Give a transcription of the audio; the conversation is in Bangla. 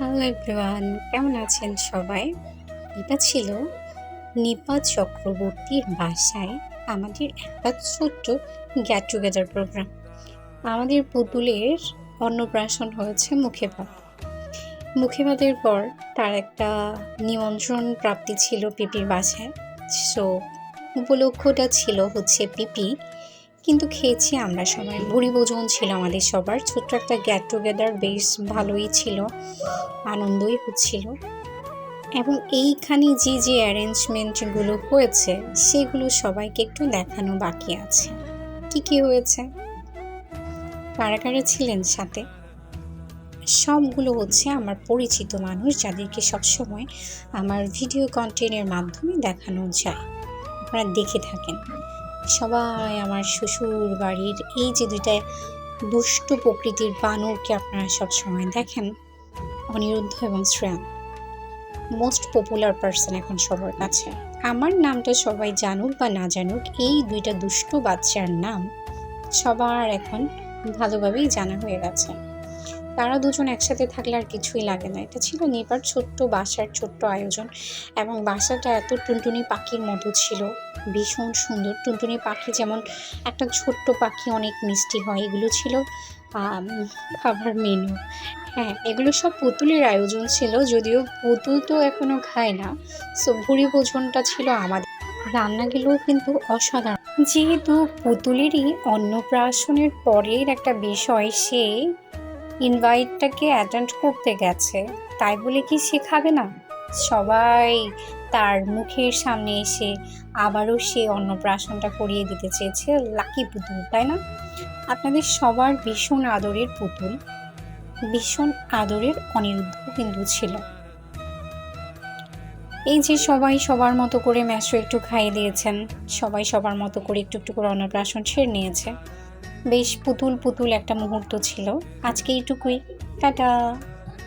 হ্যালো এভরিওয়ান, কেমন আছেন সবাই? এটা ছিল নিপা চক্রবর্তীর বাসায় আমাদের একটা ছোট্ট গেট টুগেদার প্রোগ্রাম। আমাদের পুতুলের অন্নপ্রাশন হয়েছে মুখে ভাত। মুখে ভাতের পর তার একটা নিমন্ত্রণ প্রাপ্তি ছিল পিপির বাসায়। সো উপলক্ষটা ছিল হচ্ছে পিপি, কিন্তু খেয়েছি আমরা সবাই। ভুরিভোজন ছিল আমাদের সবার। ছোট্ট একটা গেট টুগেদার, বেশ ভালোই ছিল, আনন্দই হচ্ছিল। এবং এইখানে যে অ্যারেঞ্জমেন্টগুলো হয়েছে সেগুলো সবাইকে একটু দেখানো বাকি আছে। কি হয়েছে, কারা কারা ছিলেন সাথে, সবগুলো হচ্ছে আমার পরিচিত মানুষ, যাদেরকে সবসময় আমার ভিডিও কন্টেন্টের মাধ্যমে দেখানো যায়, আপনারা দেখে থাকেন। সবাই আমার শ্বশুর বাড়ির এই যে দুইটা দুষ্ট প্রকৃতির বানরকে আপনারা সবসময় দেখেন, অনিরুদ্ধ এবং শ্রেয়ান, মোস্ট পপুলার পার্সন এখন সবার কাছে। আমার নামটা সবাই জানুক বা না জানুক, এই দুইটা দুষ্টু বাচ্চার নাম সবার এখন ভালোভাবেই জানা হয়ে গেছে। তারা দুজন একসাথে থাকলে আর কিছুই লাগে না। এটা ছিল নিপার ছোট্ট বাসার ছোট্ট আয়োজন, এবং বাসাটা এত টুনটুনি পাখির মতো ছিল, ভীষণ সুন্দর। টুনটুনি পাখি যেমন একটা ছোট্ট পাখি, অনেক মিষ্টি হয়, এগুলো ছিল খাবার মেনু। হ্যাঁ, এগুলো সব পুতুলের আয়োজন ছিল, যদিও পুতুল তো এখনো খায় না। সো ভুরি ভোজনটা ছিল আমাদের। রান্নাগুলোও কিন্তু অসাধারণ। যেহেতু পুতুলেরই অন্নপ্রাশনের পরের একটা বিষয়, সে ইনভাইটটাকে অ্যাটেন্ড করতে গেছে, তাই বলে কি সে খাবে না? সবাই তার মুখের সামনে এসে আবারও সে অন্নপ্রাশনটা করিয়ে দিতে চেয়েছে। লাকি পুতুল, তাই না? আপনাদের সবার ভীষণ আদরের পুতুল, ভীষণ আদরের অনিরুদ্ধ কিন্তু ছিল। এই যে সবাই সবার মতো করে ম্যাশো একটু খাইয়ে দিয়েছেন, সবাই সবার মতো করে একটু একটু করে অন্নপ্রাশন ছেড়ে নিয়েছে। বেশ পুতুল পুতুল একটা মুহূর্ত ছিল। আজকে এইটুকুই, টাটা।